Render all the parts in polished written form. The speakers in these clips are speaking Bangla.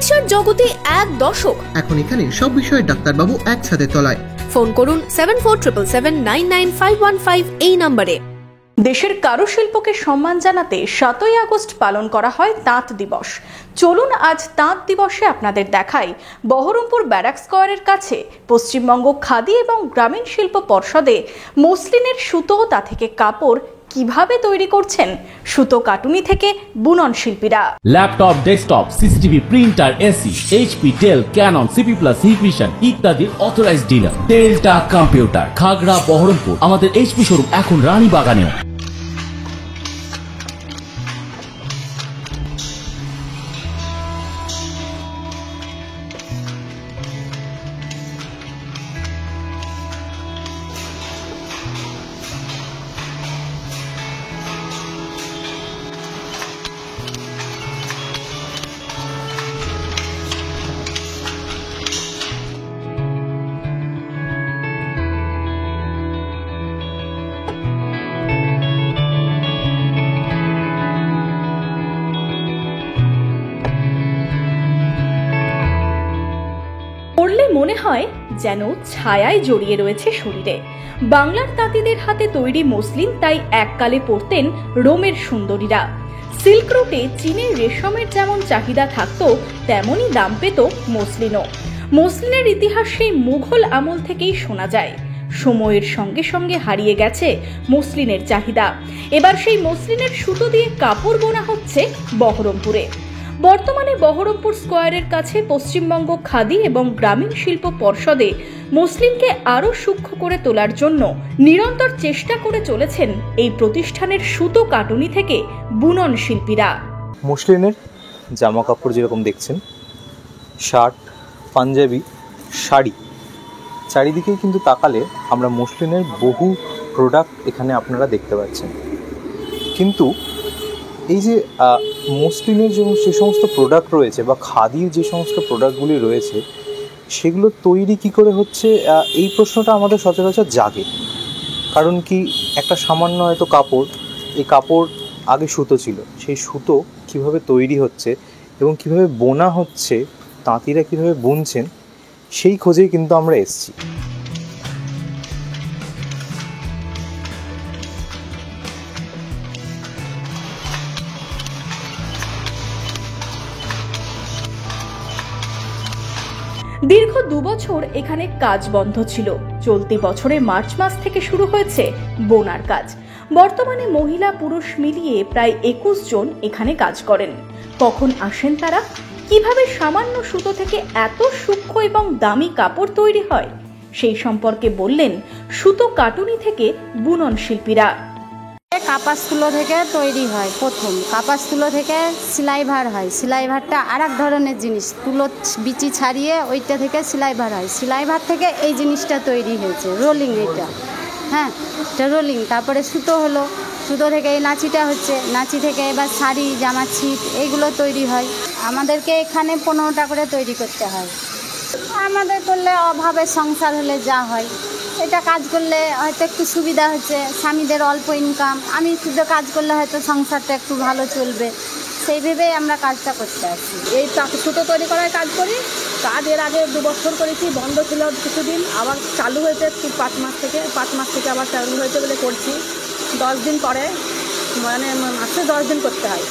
চিকিৎসার জগতে এক দশক। এখন এখানে সব বিষয়ে ডাক্তারবাবু একসাথে তলায়। ফোন করুন 7477999515 এই নম্বরে। দেশের কারুশিল্পকে সম্মান জানাতে 7ই আগস্ট পালন করা হয় তাঁত দিবস। চলুন আজ তাঁত দিবসে আপনাদের দেখাই বহরমপুর ব্যারাক স্কয়ারের কাছে পশ্চিমবঙ্গ খাদি এবং গ্রামীণ শিল্প পর্ষদে মসলিনের সুতো, তা থেকে কাপড় কিভাবে তৈরি করছেন সুতো কাটুনি থেকে বুনন শিল্পীরা। Laptop, desktop, CCTV, printer, AC, HP, Dell, Canon, CP Plus, Hikvision ইত্যাদির অথরাইজড ডিলার টেলটা কম্পিউটার, খাগড়া, বহরমপুর। আমাদের এইচপি শোরুম এখন রানীবাগানেও। পড়লে মনে হয় যেন ছায়ায় জড়িয়ে রয়েছে শরীরে। বাংলার তাঁতিদের হাতে তৈরি মসলিন তাই এককালে পরতেন রোমের সুন্দরীরা। সিল্ক রুটে চীনের রেশমের যেমন চাহিদা থাকতো, তেমনই দাম পেত মসলিনও। মসলিনের ইতিহাস সেই মুঘল আমল থেকেই শোনা যায়। সময়ের সঙ্গে সঙ্গে হারিয়ে গেছে মসলিনের চাহিদা। এবার সেই মসলিনের সুতো দিয়ে কাপড় বোনা হচ্ছে বহরমপুরে। বর্তমানে বহরমপুর স্কয়ারের কাছে পশ্চিমবঙ্গ খাদি এবং গ্রামীণ শিল্প পর্ষদে মসলিনকে আরো সূক্ষ্ম করে তোলার জন্য নিরন্তর চেষ্টা করে চলেছেন এই প্রতিষ্ঠানের সুতো কাটুনি থেকে বুনন শিল্পীরা। মসলিনের জামা কাপড় যেরকম দেখছেন, শার্ট, পাঞ্জাবি, শাড়ি, চারিদিকেই কিন্তু তাকালে আমরা মসলিনের বহু প্রোডাক্ট এখানে আপনারা দেখতে পাচ্ছেন। কিন্তু এই যে মসলিনের যে সমস্ত প্রোডাক্ট রয়েছে বা খাদির যে সমস্ত প্রোডাক্টগুলি রয়েছে, সেগুলো তৈরি কি করে হচ্ছে, এই প্রশ্নটা আমাদের সচরাচর জাগে। কারণ কি, একটা সামান্য হয়তো কাপড়, এই কাপড় আগে সুতো ছিল, সেই সুতো কিভাবে তৈরি হচ্ছে এবং কিভাবে বোনা হচ্ছে, তাঁতিরা কিভাবে বুনছেন, সেই খোঁজেই কিন্তু আমরা এসেছি। দীর্ঘ 2 বছর এখানে কাজ বন্ধ ছিল। চলতি বছরে মার্চ মাস থেকে শুরু হয়েছে বোনার কাজ। বর্তমানে মহিলা পুরুষ মিলিয়ে প্রায় 21 জন এখানে কাজ করেন। কখন আসেন তারা? কিভাবে সামান্য সুতো থেকে এত সূক্ষ্ম এবং দামি কাপড় তৈরি হয়, সেই সম্পর্কে বললেন সুতো কাটুনি থেকে বুনন শিল্পীরা। কাপাস তুলো থেকে তৈরি হয়। প্রথম কাপাস তুলো থেকে সেলাই ভার হয়। সেলাই ভারটা আর এক ধরনের জিনিস, তুলো বিচি ছাড়িয়ে ওইটা থেকে সেলাই ভার হয়। সেলাই ভার থেকে এই জিনিসটা তৈরি হয়েছে, রোলিং। এটা এটা রোলিং। তারপরে সুতো হলো, সুতো থেকে এই নাচিটা হচ্ছে, নাচি থেকে এবার শাড়ি, জামা, ছিট এইগুলো তৈরি হয়। আমাদেরকে এখানে 15টা করে তৈরি করতে হয়। আমাদের করলে অভাবে সংসার হলে যা হয়, এটা কাজ করলে হয়তো একটু সুবিধা হচ্ছে, স্বামীদের অল্প ইনকাম, আমি শুধু কাজ করলে হয়তো সংসারটা একটু ভালো চলবে, সেই ভেবেই আমরা কাজটা করতে আসি। এই সুতো তৈরি করার কাজ করি। কাজ এর আগে 2 বছর করেছি, বন্ধ ছিল কিছুদিন, আবার চালু হয়েছে 5 মাস থেকে আবার চালু হয়েছে বলে করছি। 10 দিন পরে, মানে মাসে 10 দিন করতে হয়,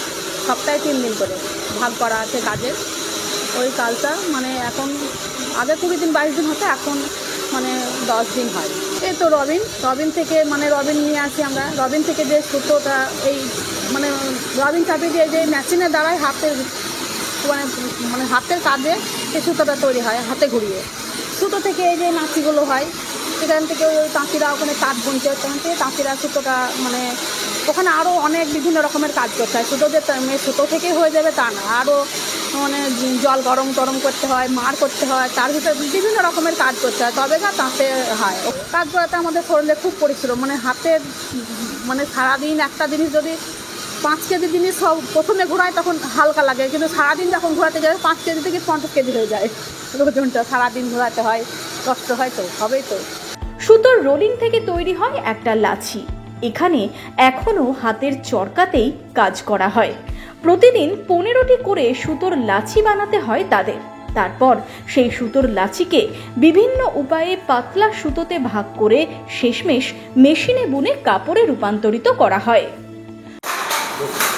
সপ্তাহে 3 দিন করে ভাগ করা আছে কাজের। ওই কাজটা মানে এখন আগে 20 দিন 22 দিন হতো, এখন মানে 10 দিন হয়। এই তো রবিন থেকে মানে রবিন নিয়ে আসি আমরা। রবিন থেকে যে সুতোটা, এই মানে রবিন চাপিয়ে দিয়ে যে মেশিনের দ্বারাই মানে হাতের কাজে এই সুতোটা তৈরি হয়, হাতে ঘুরিয়ে। সুতো থেকে এই যে নাচিগুলো হয়, সেখান থেকে ওই তাঁতিরা ওখানে তাঁত বুনছে, ওখান থেকে তাঁতিরা সুতোটা মানে ওখানে আরও অনেক বিভিন্ন রকমের কাজ করতে হয়। শুধু যে সুতো থেকে হয়ে যাবে তা না, আরও মানে জল গরম করতে হয়, মার করতে হয়, তার ভিতরে বিভিন্ন রকমের কাজ করতে হয়, তবে না তাঁতে হয়। কাজ করাতে আমাদের শরীরে খুব পরিশ্রম, মানে হাতের মানে সারাদিন একটা জিনিস যদি 5 কেজি জিনিস সব প্রথমে ঘোরায় তখন হালকা লাগে, কিন্তু সারাদিন যখন ঘোরাতে যাবে 5 কেজি থেকে 50 কেজি হয়ে যায়। ওজনটা সারাদিন ঘোরাতে হয়, কষ্ট হয়, তো হবেই তো। সুতোর রোলিং থেকে তৈরি হয় একটা লাছি। এখানে এখনো হাতের চরকাতেই কাজ করা হয়। প্রতিদিন 15টি করে সুতোর লাচি বানাতে হয় তাদের। তারপর সেই সুতোর লাচিকে বিভিন্ন উপায়ে পাতলা সুতোতে ভাগ করে শেষমেশ মেশিনে বুনে কাপড়ে রূপান্তরিত করা হয়।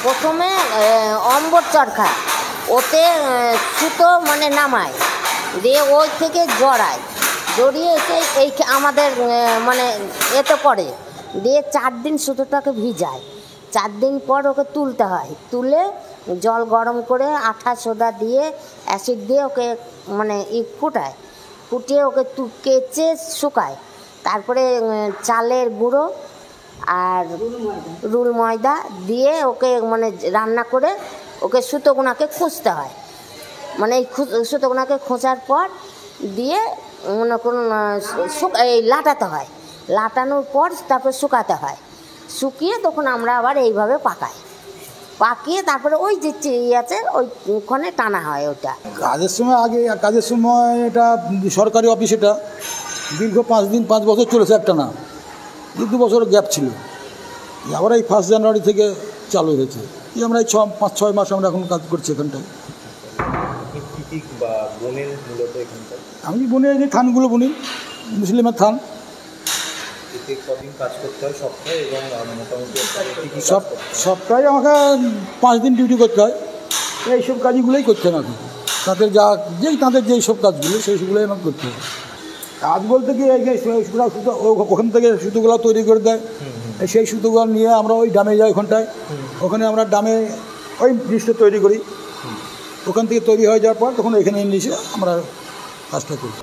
প্রথমে অম্বর চরখা, ওতে সুতো মানে নামায়, দিয়ে ওই থেকে জড়িয়ে এসে এই আমাদের মানে এতে পড়ে, দিয়ে 4 দিন সুতোটাকে ভিজায়। 4 দিন পর ওকে তুলতে হয়, তুলে জল গরম করে আঠা সোডা দিয়ে অ্যাসিড দিয়ে ওকে মানে ফুটিয়ে ওকে কেচে শুকায়। তারপরে চালের গুঁড়ো আর রুল ময়দা দিয়ে ওকে মানে রান্না করে ওকে সুতোগুনাকে খুঁজতে হয়। মানে এই সুতোগুনাকে খোঁচার পর দিয়ে মনে করুন এই লাটাতে হয়, লাটানোর পর তারপর শুকাতে হয়, শুকিয়ে তখন আমরা আবার এইভাবে পাকিয়ে তারপরে ওই যে আছে ওইখানে টানা হয়। ওটা কাজের সময় এটা সরকারি অফিস, এটা দীর্ঘ 5 বছর চলেছে একটা না, 2 বছর গ্যাপ ছিল, আবার এই 1 জানুয়ারি থেকে চালু হয়েছে। আমরা এই 5-6 মাস আমরা এখন কাজ করছি এখানটায়। আমি বুনি এই যে থানগুলো বুনি, মুসলিমের থান। সপ্তাহে আমাকে 5 দিন ডিউটি করতে হয়। এইসব কাজগুলোই করতে হয় এখন, তাদের যেই সব কাজগুলো সেইগুলোই আমাকে করতে হয়। কাজ বলতে কি এই যে সুতো ওখান থেকে সুতোগুলো তৈরি করে দেয়, সেই সুতোগুলো নিয়ে আমরা ওই ডামে যাই ওখানটায়, ওখানে আমরা ডামে ওই জিনিসটা তৈরি করি। ওখান থেকে তৈরি হয়ে যাওয়ার পর তখন এখানে নিয়ে এসে আমরা কাজটা করি।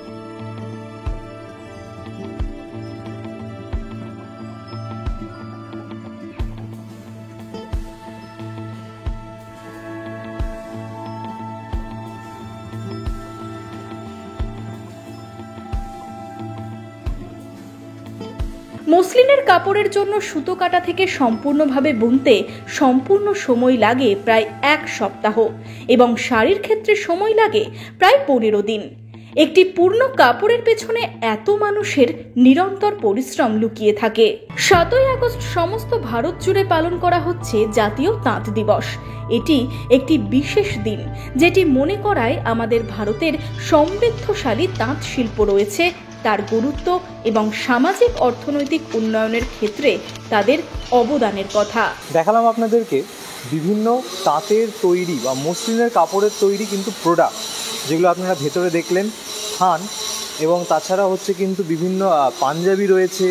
মসলিনের কাপড়ের জন্য সুতো কাটা থেকে সম্পূর্ণভাবে বুনতে সম্পূর্ণ সময় লাগে প্রায় 1 সপ্তাহ এবং শাড়ির ক্ষেত্রে সময় লাগে প্রায় 15 দিন। একটি পূর্ণ কাপড়ের পেছনে এত মানুষের নিরন্তর পরিশ্রম লুকিয়ে থাকে। 7ই আগস্ট সমস্ত ভারত জুড়ে পালন করা হচ্ছে জাতীয় তাঁত দিবস। এটি একটি বিশেষ দিন যেটি মনে করায় আমাদের ভারতের সমৃদ্ধশালী তাঁত শিল্প রয়েছে, তার গুরুত্ব এবং সামাজিক অর্থনৈতিক উন্নয়নের ক্ষেত্রে তাদের অবদানের কথা। দেখালাম আপনাদেরকে বিভিন্ন তাঁতের তৈরি বা মসলিনের কাপড়ের তৈরি কিন্তু প্রোডাক্ট, যেগুলো আপনারা ভেতরে দেখলেন থান, এবং তাছাড়া হচ্ছে কিন্তু বিভিন্ন পাঞ্জাবি রয়েছে,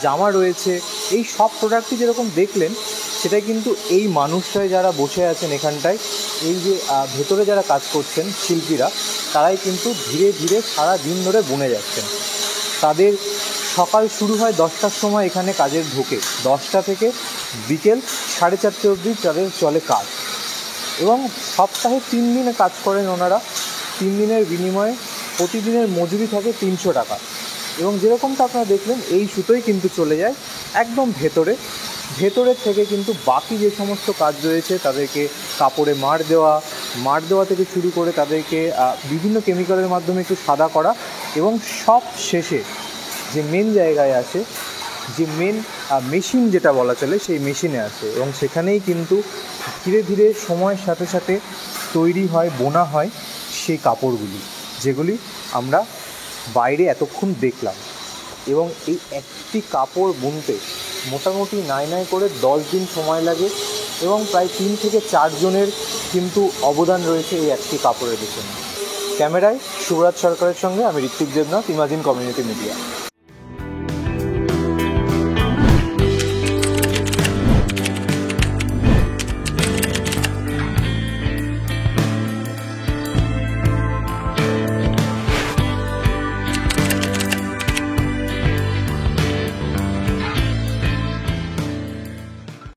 জামা রয়েছে। এই সব প্রোডাক্টই যেরকম দেখলেন সেটাই কিন্তু এই মানুষরাই যারা বসে আছেন এখানটায়, এই যে ভেতরে যারা কাজ করছেন শিল্পীরা, তারাই কিন্তু ধীরে ধীরে সারা দিন ধরে বুনে যাচ্ছেন। তাদের সকাল শুরু হয় 10টার সময়, এখানে কাজের ঢোকে 10টা থেকে বিকেল 4:30 অবধি তাদের চলে কাজ, এবং সপ্তাহে 3 দিনে কাজ করেন ওনারা। 3 দিনের বিনিময়ে প্রতিদিনের মজুরি থাকে 300 টাকা। এবং যেরকমটা আপনারা দেখলেন এই সুতোই কিন্তু চলে যায় একদম ভেতরের থেকে কিন্তু বাকি যে সমস্ত কাজ রয়েছে, তাদেরকে কাপড়ে মাড় দেওয়া থেকে শুরু করে তাদেরকে বিভিন্ন কেমিক্যালের মাধ্যমে একটু সাদা করা, এবং সব শেষে যে মেন জায়গায় আসে, যে মেন মেশিন যেটা বলা চলে, সেই মেশিনে আসে, এবং সেখানেই কিন্তু ধীরে ধীরে সময়ের সাথে সাথে তৈরি হয়, বোনা হয় সেই কাপড়গুলি, যেগুলি আমরা বাইরে এতক্ষণ দেখলাম। এবং এই একটি কাপড় বুনতে মোটামুটি নাই করে 10 দিন সময় লাগে, এবং প্রায় 3 থেকে 4 জনের কিন্তু অবদান রয়েছে এই একটি কাপড়ের পেছনে। ক্যামেরায় শুভরাজ সরকারের সঙ্গে আমি Ritwik Debnath, imagine community media.